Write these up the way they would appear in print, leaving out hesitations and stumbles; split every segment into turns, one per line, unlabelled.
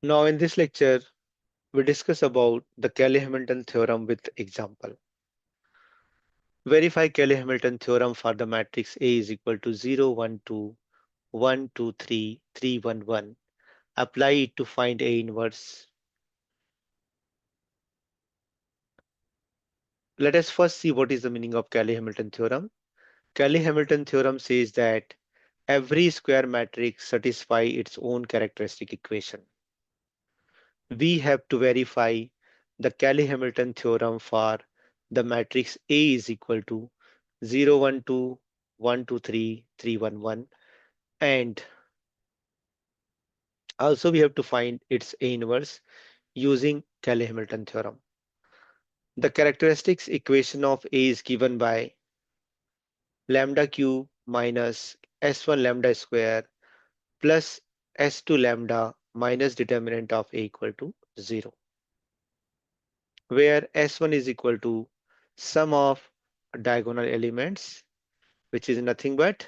Now in this lecture, we discuss about the Cayley-Hamilton theorem with example. Verify Cayley-Hamilton theorem for the matrix A is equal to 0, 1, 2, 1, 2, 3, 3, 1, 1. Apply it to find A inverse. Let us first see what is the meaning of Cayley-Hamilton theorem. Cayley-Hamilton theorem says that every square matrix satisfies its own characteristic equation. We have to verify the Cayley-Hamilton theorem for the matrix A is equal to 0, 1, 2, 1, 2, 3, 3, 1, 1, and also we have to find its A inverse using Cayley-Hamilton theorem. The characteristics equation of A is given by lambda cube minus S1 lambda square plus S2 lambda minus determinant of A equal to 0, where S1 is equal to sum of diagonal elements, which is nothing but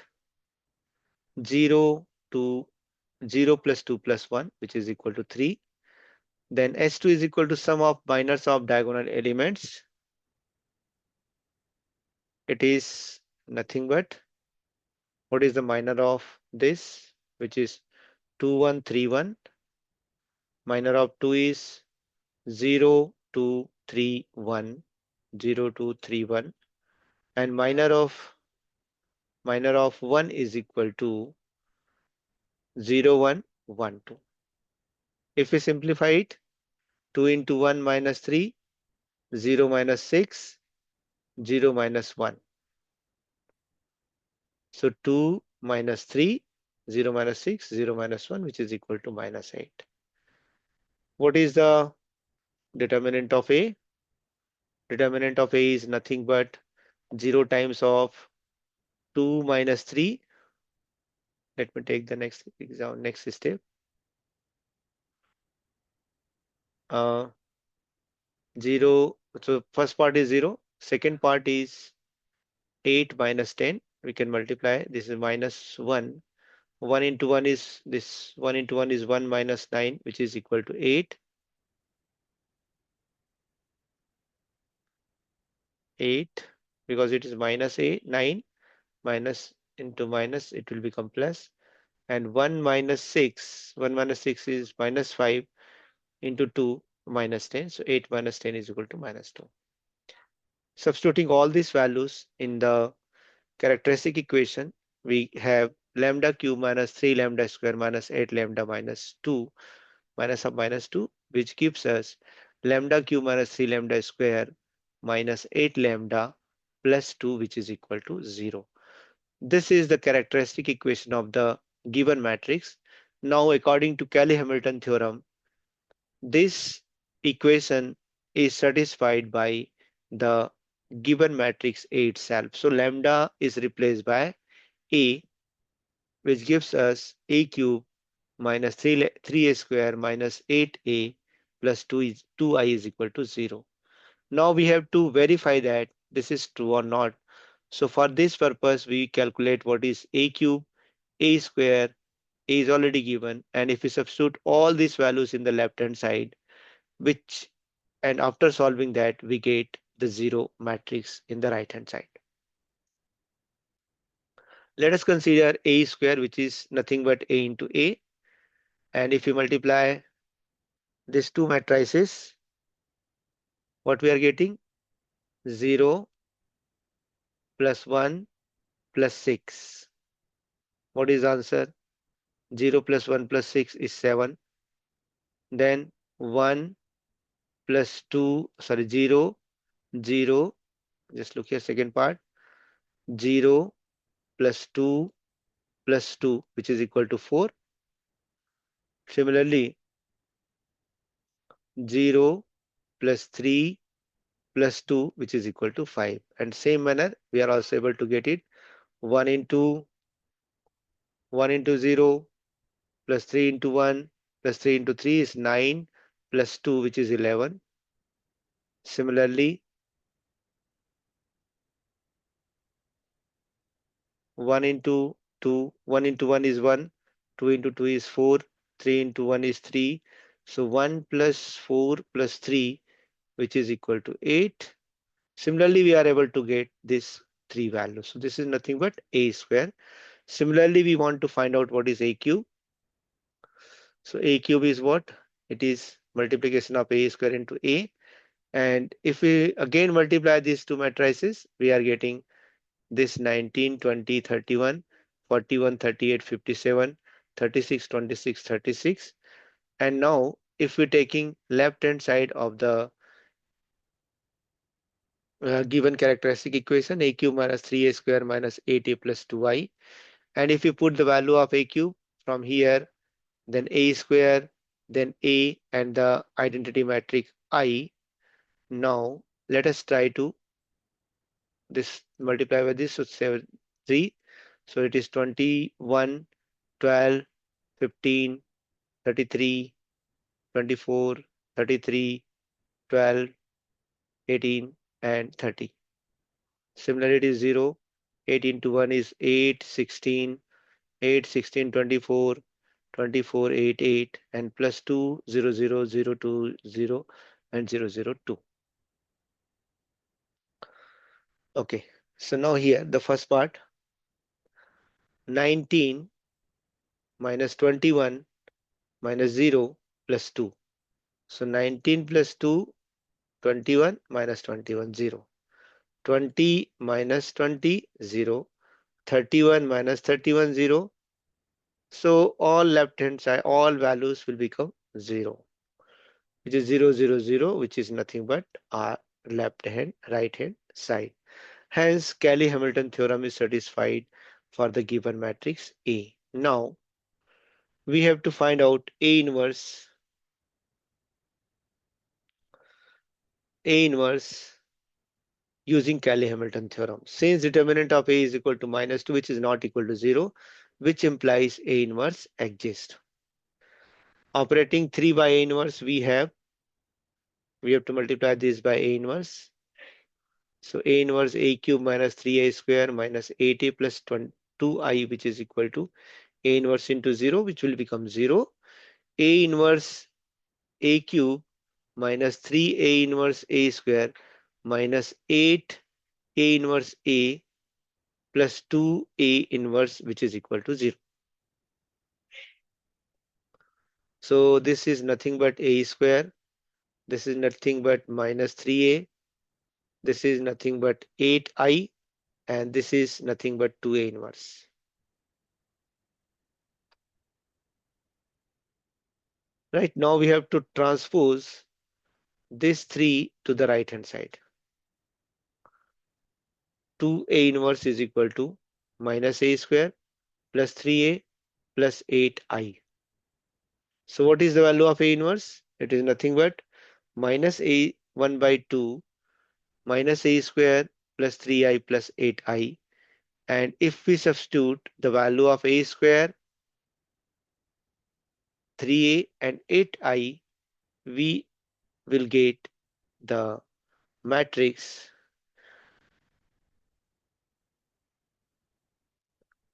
0 to 0 plus 2 plus 1, which is equal to 3. Then S2 is equal to sum of minors of diagonal elements. It is nothing but, what is the minor of this, which is 2, 1, 3, 1. Minor of 2 is 0, 2, 3, 1, 0, 2, 3, 1. And minor of 1 is equal to 0, 1, 1, 2. If we simplify it, 2 into 1 minus 3, 0 minus 6, 0 minus 1. So 2 minus 3, 0 minus 6, 0 minus 1, which is equal to minus 8. What is the determinant of A? Determinant of A is nothing but 0 times of 2 minus 3. Let me take the next example, next step. 0. So first part is 0. Second part is 8 minus 10. We can multiply. This is minus 1. 1 into 1 is this. 1 into 1 is 1 minus 9, which is equal to 8. 8, because it is minus 8, 9. Minus into minus, it will become plus. And 1 minus 6. 1 minus 6 is minus 5 into 2 minus 10. So 8 minus 10 is equal to minus 2. Substituting all these values in the characteristic equation, we have lambda cube minus 3 lambda square minus 8 lambda minus 2 minus of minus 2, which gives us lambda cube minus 3 lambda square minus 8 lambda plus 2, which is equal to 0. This is the characteristic equation of the given matrix. Now, according to Cayley-Hamilton theorem, this equation is satisfied by the given matrix A itself. So lambda is replaced by A, which gives us A cube minus 3a square minus 8a plus 2i is equal to 0. Now we have to verify that this is true or not. So for this purpose, we calculate what is A cube, A square. A is already given, and if we substitute all these values in the left hand side, which, and after solving that, we get the 0 matrix in the right hand side. Let us consider A square, which is nothing but A into A. And if we multiply these two matrices, what we are getting? 0 plus 1 plus 6. What is the answer? 0 plus 1 plus 6 is 7. Then 1 plus 2, sorry, 0, 0. Just look here, second part. 0 plus 2 plus 2, which is equal to 4. Similarly, 0 plus 3 plus 2, which is equal to 5. And same manner, we are also able to get it. 1 into 0 plus 3 into 1 plus 3 into 3 is 9 plus 2, which is 11. Similarly, 1 into 2, 1 into 1 is 1, 2 into 2 is 4, 3 into 1 is 3, So 1 plus 4 plus 3, which is equal to 8. Similarly, we are able to get this 3 values. So this is nothing but a square. Similarly, we want to find out what is a cube. So a cube is what? It is multiplication of a square into a. And if we again multiply these two matrices, we are getting this 19, 20, 31, 41, 38, 57, 36, 26, 36. And now if we're taking left hand side of the given characteristic equation, a cube minus 3a square minus 8a plus 2i. And if you put the value of a cube from here, then a square, then a and the identity matrix I. Now let us try to this multiply by this, so 3. So it is 21, 12, 15, 33, 24, 33, 12, 18, and 30. Similarly, it is 0. 8 into 1 is 8, 16, 8, 16, 24, 24, 8, 8, and plus 2, 0, 0, 0, 2, 0, and 0, 0, 2. Okay, so now here the first part, 19 minus 21 minus 0 plus 2. So 19 plus 2, 21 minus 21, 0. 20 minus 20, 0. 31 minus 31, 0. So all left hand side, all values will become 0, which is 0, 0, 0, which is nothing but our left hand, right hand side. Hence, Cayley-Hamilton theorem is satisfied for the given matrix A. Now, we have to find out A inverse using Cayley-Hamilton theorem. Since determinant of A is equal to minus 2, which is not equal to 0, which implies A inverse exists. Operating 3 by A inverse, we have to multiply this by A inverse. So A inverse A cube minus 3A square minus 8A plus 2I, which is equal to A inverse into 0, which will become 0. A inverse A cube minus 3A inverse A square minus 8 A inverse A plus 2A inverse, which is equal to 0. So this is nothing but A square. This is nothing but minus 3A. This is nothing but 8I. And this is nothing but 2A inverse. Right, now we have to transpose this 3 to the right hand side. 2A inverse is equal to minus A square plus 3A plus 8I. So what is the value of A inverse? It is nothing but minus A 1 by 2 minus A square plus 3I plus 8I. And if we substitute the value of A square, 3A and 8I, we will get the matrix.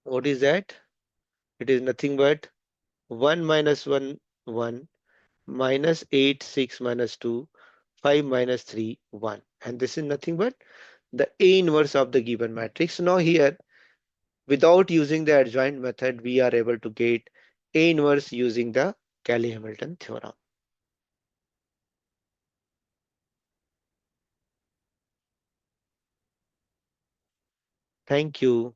What is that? It is nothing but 1 minus 1, 1, minus 8, 6 minus 2, 5 minus 3, 1. And this is nothing but the A inverse of the given matrix. Now here, without using the adjoint method, we are able to get A inverse using the Cayley-Hamilton theorem. Thank you.